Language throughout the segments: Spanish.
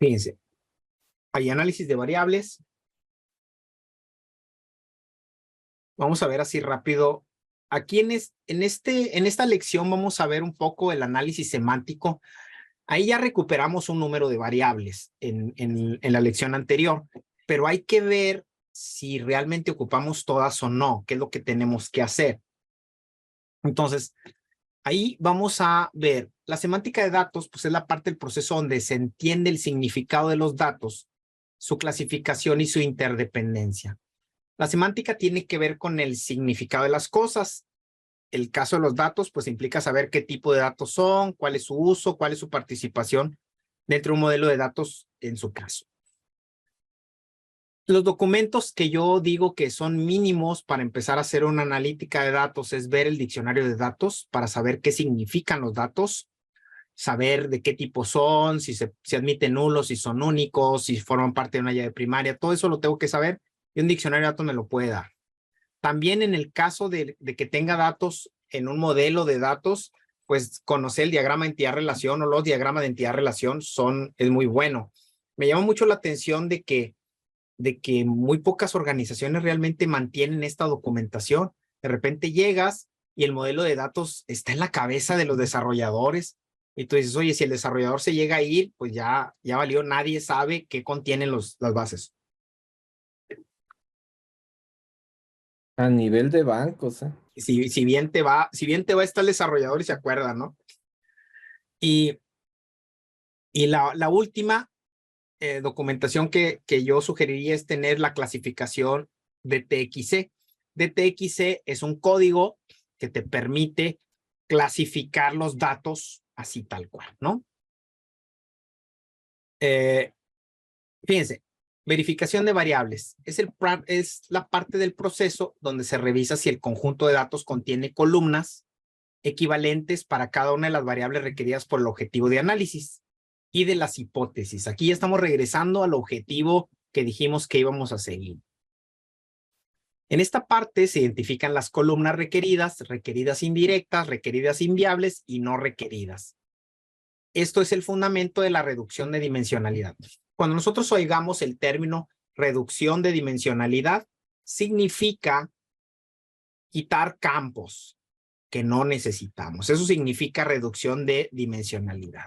Fíjense, hay análisis de variables. Vamos a ver así rápido. Aquí en esta lección vamos a ver un poco el análisis semántico. Ahí ya recuperamos un número de variables en la lección anterior, pero hay que ver si realmente ocupamos todas o no, qué es lo que tenemos que hacer. Entonces, ahí vamos a ver, la semántica de datos, pues es la parte del proceso donde se entiende el significado de los datos, su clasificación y su interdependencia. La semántica tiene que ver con el significado de las cosas. El caso de los datos, pues implica saber qué tipo de datos son, cuál es su uso, cuál es su participación dentro de un modelo de datos en su caso. Los documentos que yo digo que son mínimos para empezar a hacer una analítica de datos es ver el diccionario de datos para saber qué significan los datos, saber de qué tipo son, si admiten nulos, si son únicos, si forman parte de una llave primaria. Todo eso lo tengo que saber y un diccionario de datos me lo puede dar. También en el caso de que tenga datos en un modelo de datos, pues conocer el diagrama de entidad-relación o los diagramas de entidad-relación es muy bueno. Me llama mucho la atención de que muy pocas organizaciones realmente mantienen esta documentación. De repente llegas y el modelo de datos está en la cabeza de los desarrolladores y tú dices, oye, si el desarrollador se llega a ir, pues ya valió, nadie sabe qué contienen las bases. A nivel de bancos, ¿eh? Si bien te va, está el desarrollador y se acuerda, ¿no? Y la última documentación que yo sugeriría es tener la clasificación de DTXC. DTXC es un código que te permite clasificar los datos así tal cual, ¿no? Fíjense, verificación de variables. Es la parte del proceso donde se revisa si el conjunto de datos contiene columnas equivalentes para cada una de las variables requeridas por el objetivo de análisis y de las hipótesis. Aquí ya estamos regresando al objetivo que dijimos que íbamos a seguir. En esta parte se identifican las columnas requeridas, requeridas indirectas, requeridas inviables y no requeridas. Esto es el fundamento de la reducción de dimensionalidad. Cuando nosotros oigamos el término reducción de dimensionalidad, significa quitar campos que no necesitamos. Eso significa reducción de dimensionalidad.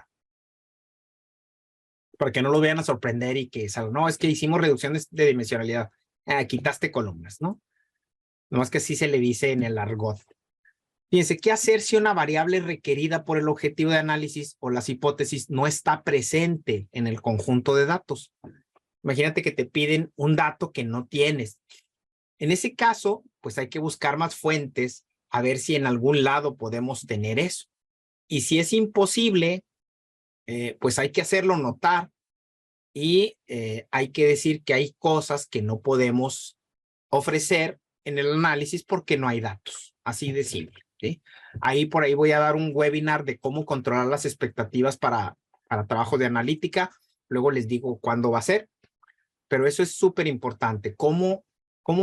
Para que no lo vayan a sorprender y que salga, no, es que hicimos reducción de dimensionalidad. Quitaste columnas, ¿no? Nomás que así se le dice en el argot. Fíjense, ¿qué hacer si una variable requerida por el objetivo de análisis o las hipótesis no está presente en el conjunto de datos? Imagínate que te piden un dato que no tienes. En ese caso, pues hay que buscar más fuentes a ver si en algún lado podemos tener eso. Y si es imposible, pues hay que hacerlo notar y hay que decir que hay cosas que no podemos ofrecer en el análisis porque no hay datos. Así de simple. ¿Sí? Por ahí voy a dar un webinar de cómo controlar las expectativas para trabajo de analítica. Luego les digo cuándo va a ser. Pero eso es súper importante. Cómo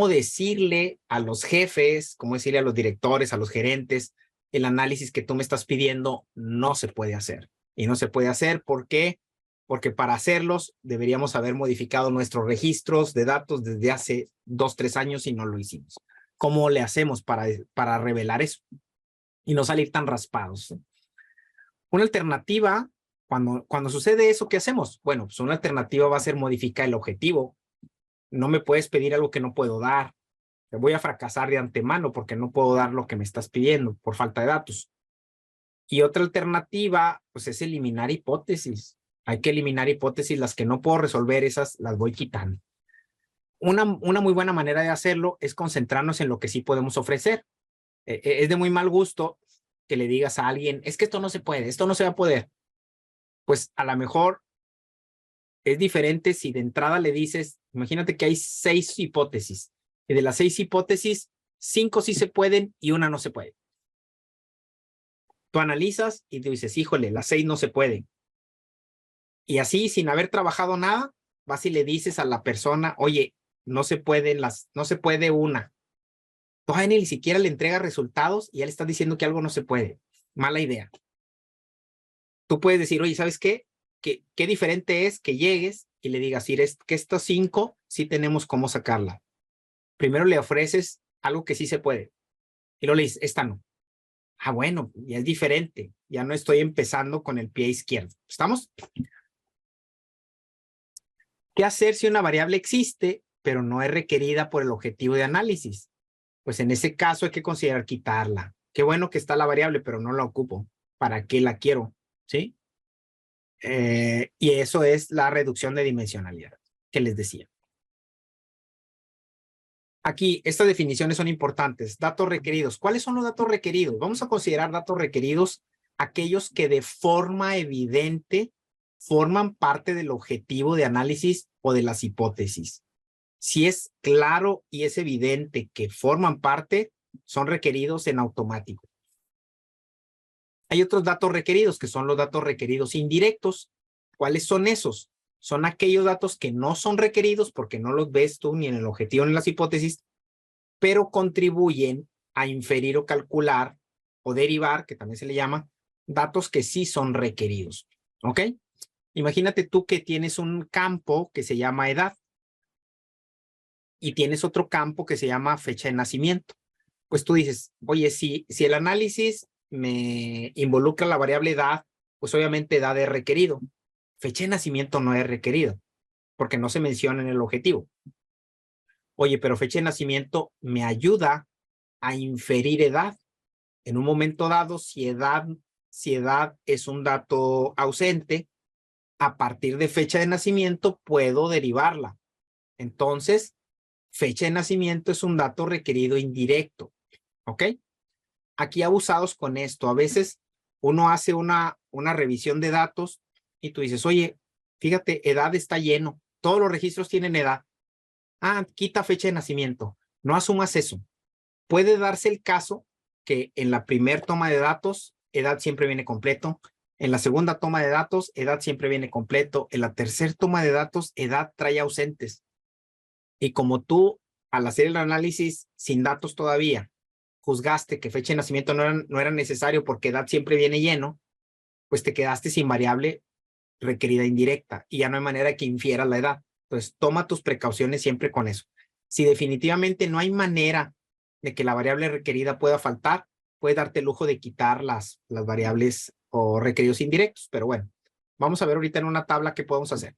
decirle a los jefes, cómo decirle a los directores, a los gerentes, el análisis que tú me estás pidiendo no se puede hacer. Y no se puede hacer, ¿por qué? Porque para hacerlos deberíamos haber modificado nuestros registros de datos desde hace 2, 3 años y no lo hicimos. ¿Cómo le hacemos para revelar eso y no salir tan raspados? Una alternativa, cuando sucede eso, ¿qué hacemos? Bueno, pues una alternativa va a ser modificar el objetivo. No me puedes pedir algo que no puedo dar. Te voy a fracasar de antemano porque no puedo dar lo que me estás pidiendo por falta de datos. Y otra alternativa, pues es eliminar hipótesis. Hay que eliminar hipótesis, las que no puedo resolver, esas las voy quitando. Una muy buena manera de hacerlo es concentrarnos en lo que sí podemos ofrecer. Es de muy mal gusto que le digas a alguien, es que esto no se puede, esto no se va a poder. Pues a lo mejor es diferente si de entrada le dices, imagínate que hay 6 hipótesis, y de las 6 hipótesis, 5 sí se pueden y una no se puede. Tú analizas y te dices, híjole, las 6 no se pueden. Y así, sin haber trabajado nada, vas y le dices a la persona, oye, no se puede una. Todavía ni siquiera le entrega resultados y ya le estás diciendo que algo no se puede. Mala idea. Tú puedes decir, oye, ¿sabes qué? qué diferente es que llegues y le digas, que estos 5 sí tenemos cómo sacarla. Primero le ofreces algo que sí se puede. Y luego le dices, esta no. Ah, bueno, ya es diferente. Ya no estoy empezando con el pie izquierdo. ¿Estamos? ¿Qué hacer si una variable existe, pero no es requerida por el objetivo de análisis? Pues en ese caso hay que considerar quitarla. Qué bueno que está la variable, pero no la ocupo. ¿Para qué la quiero? ¿Sí? Y eso es la reducción de dimensionalidad que les decía. Aquí, estas definiciones son importantes. Datos requeridos. ¿Cuáles son los datos requeridos? Vamos a considerar datos requeridos aquellos que de forma evidente forman parte del objetivo de análisis o de las hipótesis. Si es claro y es evidente que forman parte, son requeridos en automático. Hay otros datos requeridos que son los datos requeridos indirectos. ¿Cuáles son esos? Son aquellos datos que no son requeridos porque no los ves tú ni en el objetivo ni en las hipótesis, pero contribuyen a inferir o calcular o derivar, que también se le llama, datos que sí son requeridos. ¿Ok? Imagínate tú que tienes un campo que se llama edad y tienes otro campo que se llama fecha de nacimiento. Pues tú dices, oye, si el análisis me involucra la variable edad, pues obviamente edad es requerido. Fecha de nacimiento no es requerido, porque no se menciona en el objetivo. Oye, pero fecha de nacimiento me ayuda a inferir edad. En un momento dado, si edad es un dato ausente, a partir de fecha de nacimiento puedo derivarla. Entonces, fecha de nacimiento es un dato requerido indirecto. ¿Ok? Aquí abusados con esto. A veces uno hace una revisión de datos y tú dices, oye, fíjate, edad está lleno. Todos los registros tienen edad. Ah, quita fecha de nacimiento. No asumas eso. Puede darse el caso que en la primera toma de datos, edad siempre viene completo. En la segunda toma de datos, edad siempre viene completo. En la tercera toma de datos, edad trae ausentes. Y como tú, al hacer el análisis sin datos todavía, juzgaste que fecha de nacimiento no era necesario porque edad siempre viene lleno, pues te quedaste sin variable requerida indirecta y ya no hay manera que infiera la edad. Entonces, toma tus precauciones siempre con eso. Si definitivamente no hay manera de que la variable requerida pueda faltar, puedes darte el lujo de quitar las variables o requeridos indirectos. Pero bueno, vamos a ver ahorita en una tabla qué podemos hacer.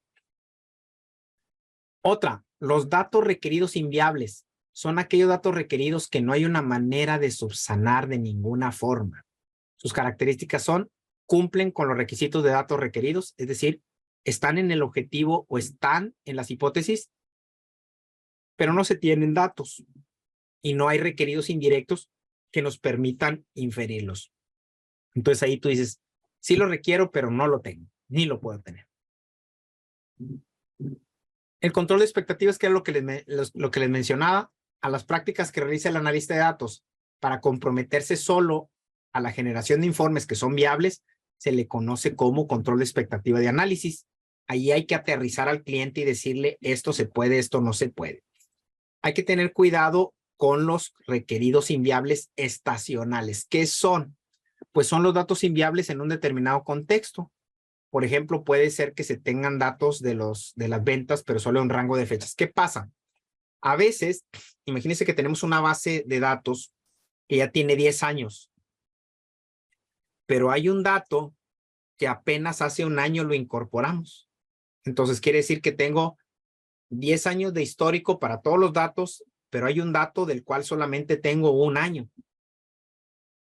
Otra, los datos requeridos inviables son aquellos datos requeridos que no hay una manera de subsanar de ninguna forma. Sus características son, cumplen con los requisitos de datos requeridos, es decir, están en el objetivo o están en las hipótesis, pero no se tienen datos y no hay requeridos indirectos que nos permitan inferirlos. Entonces ahí tú dices, sí lo requiero, pero no lo tengo, ni lo puedo tener. El control de expectativas, que es lo que les mencionaba, a las prácticas que realiza el analista de datos para comprometerse solo a la generación de informes que son viables, se le conoce como control de expectativa de análisis. Ahí hay que aterrizar al cliente y decirle esto se puede, esto no se puede. Hay que tener cuidado con los requeridos inviables estacionales. ¿Qué son? Pues son los datos inviables en un determinado contexto. Por ejemplo, puede ser que se tengan datos de las ventas, pero solo en un rango de fechas. ¿Qué pasa? A veces, imagínense que tenemos una base de datos que ya tiene 10 años, pero hay un dato que apenas hace un año lo incorporamos. Entonces, quiere decir que tengo 10 años de histórico para todos los datos, pero hay un dato del cual solamente tengo un año.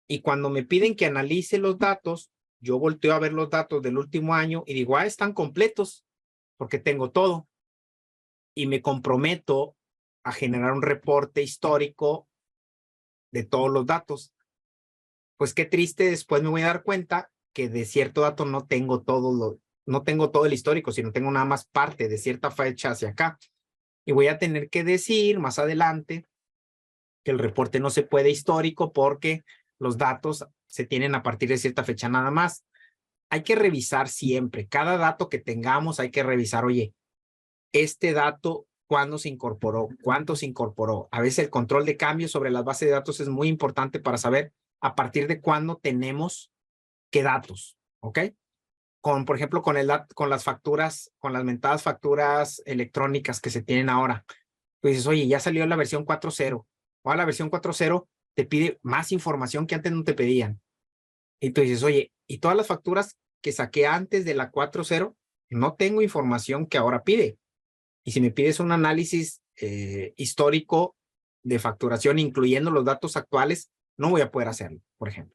Y cuando me piden que analice los datos, yo volteo a ver los datos del último año y digo, están completos porque tengo todo. Y me comprometo a generar un reporte histórico de todos los datos. Pues qué triste, después me voy a dar cuenta que de cierto dato no tengo todo el histórico, sino tengo nada más parte de cierta fecha hacia acá. Y voy a tener que decir más adelante que el reporte no se puede histórico porque los datos se tienen a partir de cierta fecha nada más. Hay que revisar siempre, cada dato que tengamos hay que revisar, oye, este dato, ¿cuándo se incorporó? ¿Cuánto se incorporó? A veces el control de cambios sobre las bases de datos es muy importante para saber a partir de cuándo tenemos qué datos, ¿ok? por ejemplo, con las facturas, con las mentadas facturas electrónicas que se tienen ahora. Tú dices, oye, ya salió la versión 4.0. Ahora la versión 4.0 te pide más información que antes no te pedían. Y tú dices, oye, y todas las facturas que saqué antes de la 4.0, no tengo información que ahora pide. Y si me pides un análisis histórico de facturación, incluyendo los datos actuales, no voy a poder hacerlo, por ejemplo.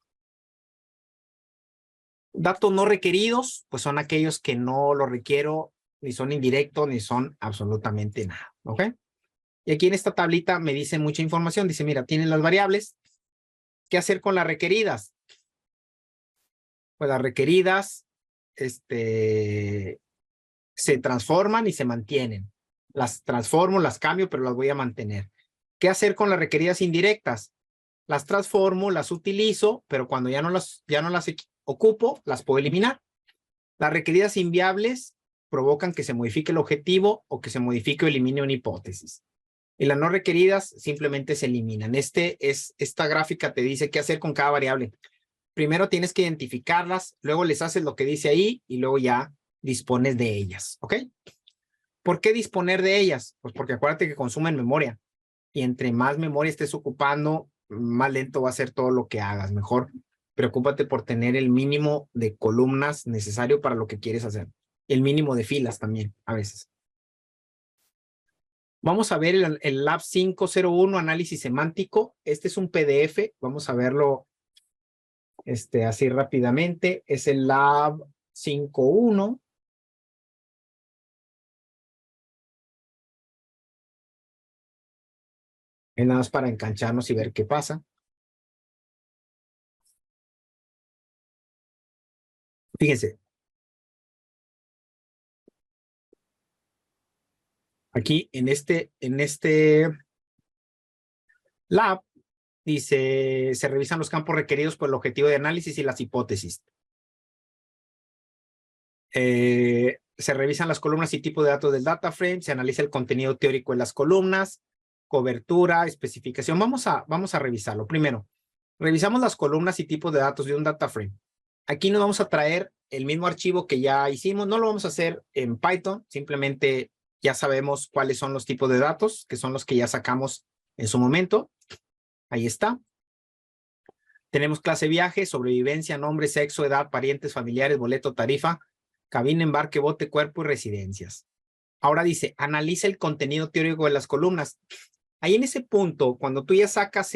Datos no requeridos, pues son aquellos que no los requiero, ni son indirectos, ni son absolutamente nada, ¿ok? Y aquí en esta tablita me dice mucha información. Dice, mira, tienen las variables. ¿Qué hacer con las requeridas? Pues las requeridas se transforman y se mantienen. Las transformo, las cambio, pero las voy a mantener. ¿Qué hacer con las requeridas indirectas? Las transformo, las utilizo, pero cuando ya no las ocupo, las puedo eliminar. Las requeridas inviables provocan que se modifique el objetivo o que se modifique o elimine una hipótesis. Y las no requeridas simplemente se eliminan. Esta gráfica te dice qué hacer con cada variable. Primero tienes que identificarlas, luego les haces lo que dice ahí y luego ya dispones de ellas, ¿ok? ¿Por qué disponer de ellas? Pues porque acuérdate que consumen memoria y entre más memoria estés ocupando, más lento va a ser todo lo que hagas. Mejor preocúpate por tener el mínimo de columnas necesario para lo que quieres hacer. El mínimo de filas también, a veces. Vamos a ver el Lab 501, análisis semántico. Este es un PDF. Vamos a verlo así rápidamente. Es el Lab 5.1. Es nada más para engancharnos y ver qué pasa. Fíjense. Aquí en este lab dice, se revisan los campos requeridos por el objetivo de análisis y las hipótesis. Se revisan las columnas y tipo de datos del data frame, se analiza el contenido teórico de las columnas, cobertura, especificación. Vamos a revisarlo. Primero, revisamos las columnas y tipos de datos de un data frame. Aquí nos vamos a traer el mismo archivo que ya hicimos. No lo vamos a hacer en Python, simplemente ya sabemos cuáles son los tipos de datos, que son los que ya sacamos en su momento. Ahí está. Tenemos clase viaje, sobrevivencia, nombre, sexo, edad, parientes, familiares, boleto, tarifa, cabina, embarque, bote, cuerpo y residencias. Ahora dice, analiza el contenido teórico de las columnas. Ahí en ese punto, cuando tú ya sacas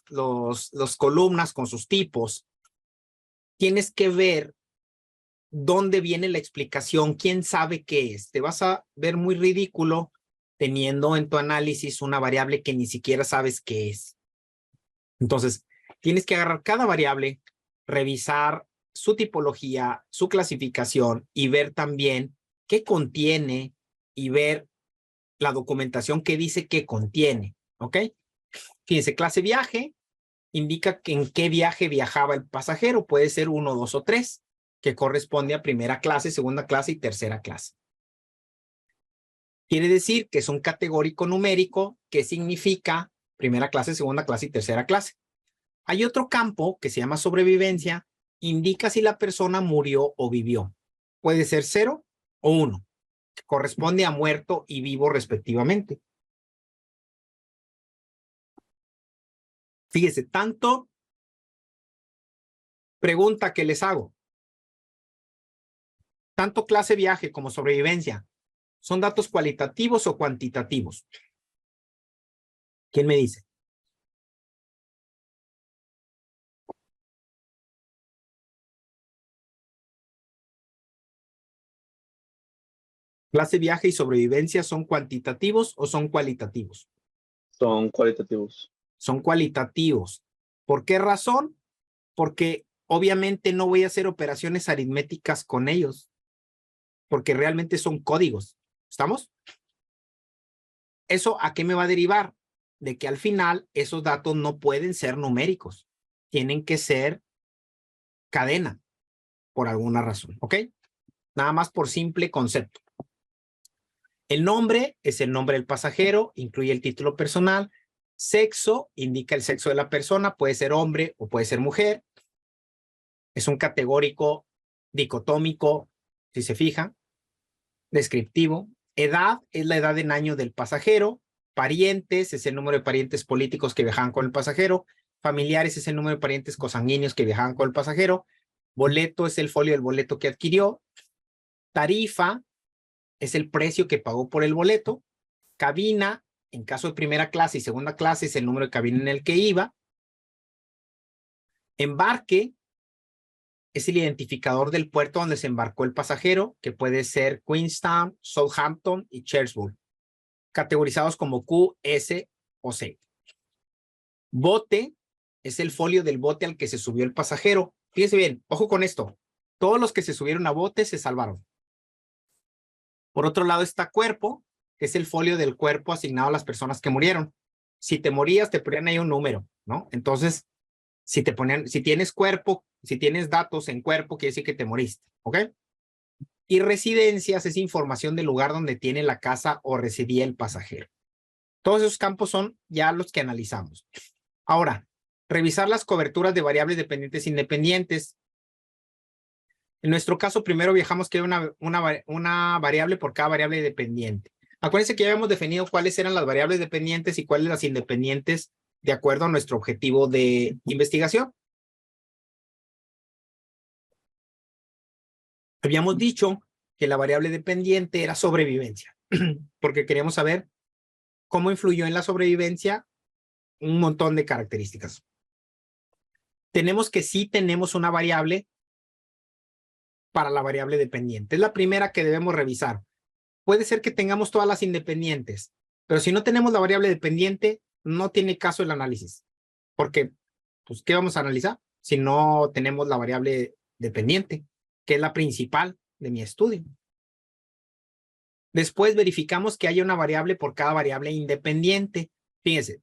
los columnas con sus tipos, tienes que ver dónde viene la explicación, quién sabe qué es. Te vas a ver muy ridículo teniendo en tu análisis una variable que ni siquiera sabes qué es. Entonces, tienes que agarrar cada variable, revisar su tipología, su clasificación y ver también qué contiene y ver la documentación que dice que contiene, ¿ok? Fíjense, clase viaje indica que en qué viaje viajaba el pasajero. Puede ser 1, 2 o 3, que corresponde a primera clase, segunda clase y tercera clase. Quiere decir que es un categórico numérico que significa primera clase, segunda clase y tercera clase. Hay otro campo que se llama sobrevivencia, indica si la persona murió o vivió. Puede ser 0 o 1, que corresponde a muerto y vivo respectivamente. Fíjese, tanto pregunta que les hago, tanto clase viaje como sobrevivencia, ¿son datos cualitativos o cuantitativos? ¿Quién me dice? ¿Clase viaje y sobrevivencia son cuantitativos o son cualitativos? Son cualitativos. Son cualitativos. ¿Por qué razón? Porque obviamente no voy a hacer operaciones aritméticas con ellos, porque realmente son códigos. ¿Estamos? ¿Eso a qué me va a derivar? De que al final esos datos no pueden ser numéricos. Tienen que ser cadena, por alguna razón. ¿Ok? Nada más por simple concepto. El nombre es el nombre del pasajero, incluye el título personal. Sexo indica el sexo de la persona, puede ser hombre o puede ser mujer. Es un categórico dicotómico, si se fijan, descriptivo. Edad es la edad en año del pasajero. Parientes es el número de parientes políticos que viajaban con el pasajero. Familiares es el número de parientes cosanguíneos que viajaban con el pasajero. Boleto es el folio del boleto que adquirió. Tarifa es el precio que pagó por el boleto. Cabina, en caso de primera clase y segunda clase, es el número de cabina en el que iba. Embarque es el identificador del puerto donde se embarcó el pasajero, que puede ser Queenstown, Southampton y Chertswood, categorizados como Q, S o C. Bote es el folio del bote al que se subió el pasajero. Fíjense bien, ojo con esto. Todos los que se subieron a bote se salvaron. Por otro lado está cuerpo, que es el folio del cuerpo asignado a las personas que murieron. Si te morías, te ponían ahí un número, ¿no? Entonces, si tienes cuerpo, si tienes datos en cuerpo, quiere decir que te moriste, ¿ok? Y residencias es información del lugar donde tiene la casa o residía el pasajero. Todos esos campos son ya los que analizamos. Ahora, revisar las coberturas de variables dependientes e independientes. En nuestro caso, primero viajamos que hay una variable por cada variable dependiente. Acuérdense que ya habíamos definido cuáles eran las variables dependientes y cuáles las independientes de acuerdo a nuestro objetivo de investigación. Habíamos dicho que la variable dependiente era sobrevivencia, porque queríamos saber cómo influyó en la sobrevivencia un montón de características. Tenemos que sí tenemos una variable para la variable dependiente. Es la primera que debemos revisar. Puede ser que tengamos todas las independientes, pero si no tenemos la variable dependiente, no tiene caso el análisis. Porque, pues, ¿qué vamos a analizar si no tenemos la variable dependiente, que es la principal de mi estudio? Después verificamos que haya una variable por cada variable independiente. Fíjense,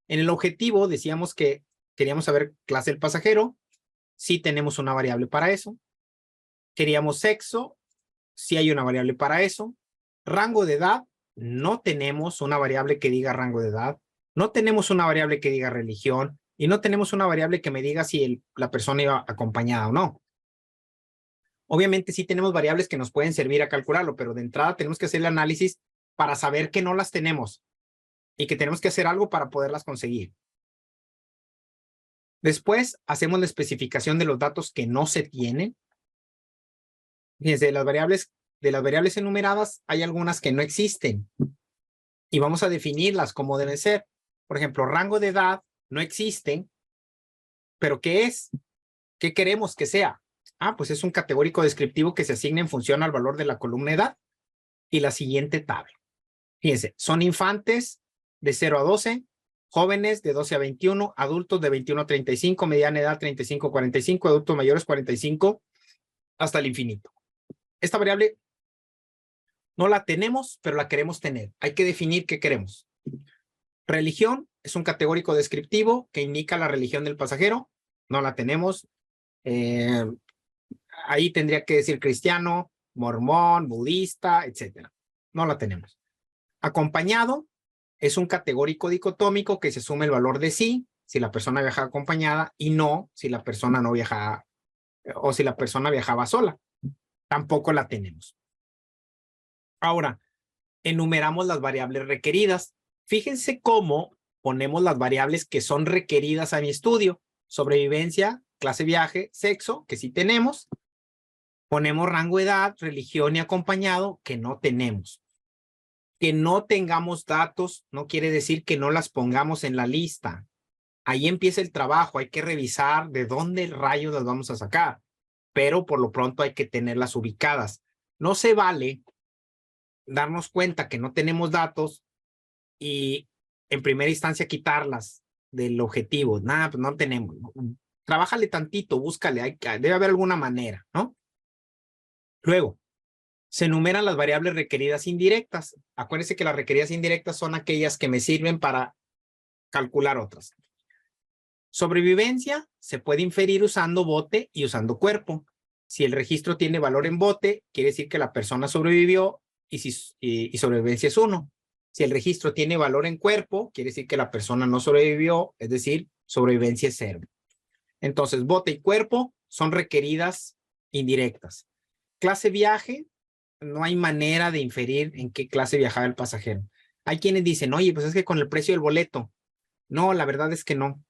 en el objetivo decíamos que queríamos saber clase del pasajero. Sí tenemos una variable para eso. Queríamos sexo. Sí hay una variable para eso. Rango de edad. No tenemos una variable que diga rango de edad. No tenemos una variable que diga religión. Y no tenemos una variable que me diga si la persona iba acompañada o no. Obviamente sí tenemos variables que nos pueden servir a calcularlo, pero de entrada tenemos que hacer el análisis para saber que no las tenemos y que tenemos que hacer algo para poderlas conseguir. Después hacemos la especificación de los datos que no se tienen. Fíjense, de las variables enumeradas hay algunas que no existen y vamos a definirlas como deben ser. Por ejemplo, rango de edad no existe, pero ¿qué es? ¿Qué queremos que sea? Ah, pues es un categórico descriptivo que se asigna en función al valor de la columna edad y la siguiente tabla. Fíjense, son infantes de 0 a 12, jóvenes de 12 a 21, adultos de 21 a 35, mediana edad 35 a 45, adultos mayores 45 hasta el infinito. Esta variable no la tenemos, pero la queremos tener. Hay que definir qué queremos. Religión es un categórico descriptivo que indica la religión del pasajero. No la tenemos. Ahí tendría que decir cristiano, mormón, budista, etcétera. No la tenemos. Acompañado es un categórico dicotómico que se suma el valor de sí, si la persona viaja acompañada, y no, si la persona no viaja, o si la persona viajaba sola. Tampoco la tenemos. Ahora, enumeramos las variables requeridas. Fíjense cómo ponemos las variables que son requeridas a mi estudio. Sobrevivencia, clase viaje, sexo, que sí tenemos. Ponemos rango de edad, religión y acompañado, que no tenemos. Que no tengamos datos no quiere decir que no las pongamos en la lista. Ahí empieza el trabajo, hay que revisar de dónde rayos las vamos a sacar, pero por lo pronto hay que tenerlas ubicadas. No se vale darnos cuenta que no tenemos datos y en primera instancia quitarlas del objetivo. Nada, pues no tenemos. Trabájale tantito, búscale, debe haber alguna manera, ¿no? Luego, se enumeran las variables requeridas indirectas. Acuérdense que las requeridas indirectas son aquellas que me sirven para calcular otras. Sobrevivencia se puede inferir usando bote y usando cuerpo. Si el registro tiene valor en bote, quiere decir que la persona sobrevivió y sobrevivencia es 1. Si el registro tiene valor en cuerpo, quiere decir que la persona no sobrevivió, es decir, sobrevivencia es 0. Entonces, bote y cuerpo son requeridas indirectas. Clase viaje, no hay manera de inferir en qué clase viajaba el pasajero. Hay quienes dicen, oye, pues es que con el precio del boleto. No, la verdad es que no.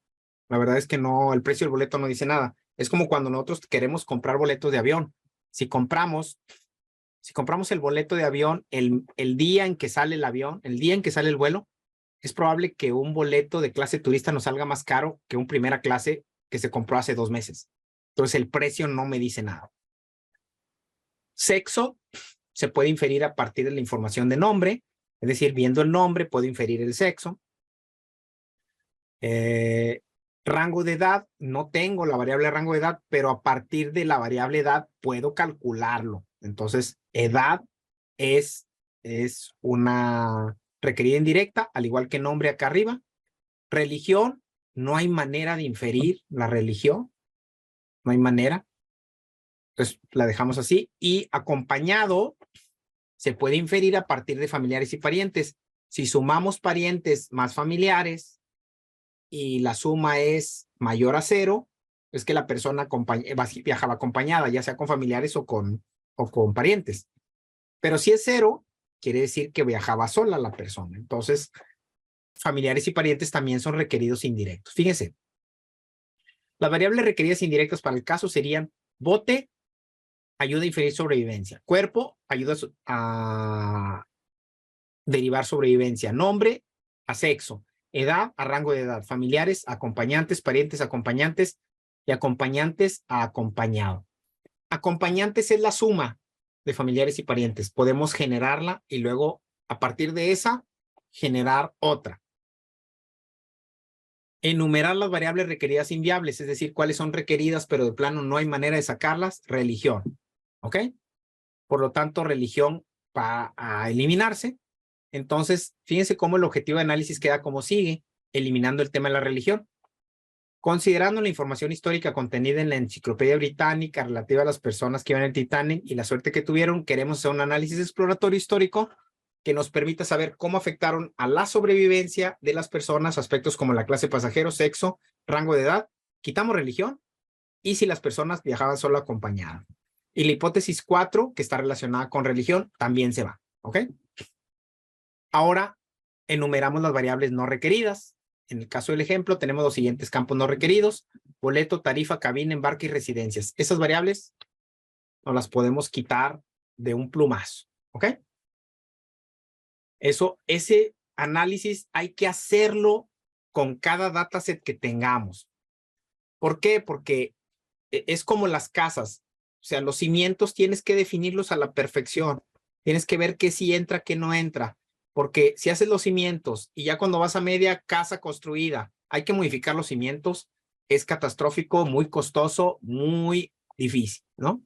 La verdad es que no, el precio del boleto no dice nada. Es como cuando nosotros queremos comprar boletos de avión. Si compramos el boleto de avión el día en que sale el avión, el día en que sale el vuelo, es probable que un boleto de clase turista nos salga más caro que un primera clase que se compró hace 2 meses. Entonces el precio no me dice nada. Sexo se puede inferir a partir de la información de nombre, es decir, viendo el nombre puedo inferir el sexo. Rango de edad, no tengo la variable rango de edad, pero a partir de la variable edad puedo calcularlo. Entonces, edad es una requerida indirecta, al igual que nombre acá arriba. Religión, no hay manera de inferir la religión, no hay manera. Entonces, la dejamos así. Y acompañado se puede inferir a partir de familiares y parientes. Si sumamos parientes más familiares y la suma es mayor a 0, es que la persona viajaba acompañada, ya sea con familiares o con parientes. Pero si es 0, quiere decir que viajaba sola la persona. Entonces, familiares y parientes también son requeridos indirectos. Fíjense, las variables requeridas indirectas para el caso serían bote, ayuda a inferir sobrevivencia. Cuerpo, ayuda a derivar sobrevivencia. Nombre, a sexo. Edad, a rango de edad. Familiares, acompañantes, parientes, acompañantes y acompañantes a acompañado. Acompañantes es la suma de familiares y parientes. Podemos generarla y luego, a partir de esa, generar otra. Enumerar las variables requeridas inviables, es decir, cuáles son requeridas, pero de plano no hay manera de sacarlas. Religión. ¿Ok? Por lo tanto, religión va a eliminarse. Entonces, fíjense cómo el objetivo de análisis queda como sigue, eliminando el tema de la religión. Considerando la información histórica contenida en la Enciclopedia Británica relativa a las personas que iban en el Titanic y la suerte que tuvieron, queremos hacer un análisis exploratorio histórico que nos permita saber cómo afectaron a la sobrevivencia de las personas, aspectos como la clase pasajero, sexo, rango de edad, quitamos religión y si las personas viajaban solo acompañadas. Y la hipótesis 4, que está relacionada con religión, también se va, ¿ok? Ahora enumeramos las variables no requeridas. En el caso del ejemplo, tenemos los siguientes campos no requeridos: boleto, tarifa, cabina, embarque y residencias. Esas variables no las podemos quitar de un plumazo, ¿ok? Ese análisis hay que hacerlo con cada dataset que tengamos. ¿Por qué? Porque es como las casas. O sea, los cimientos tienes que definirlos a la perfección. Tienes que ver qué sí entra, qué no entra. Porque si haces los cimientos y ya cuando vas a media casa construida, hay que modificar los cimientos, es catastrófico, muy costoso, muy difícil, ¿no?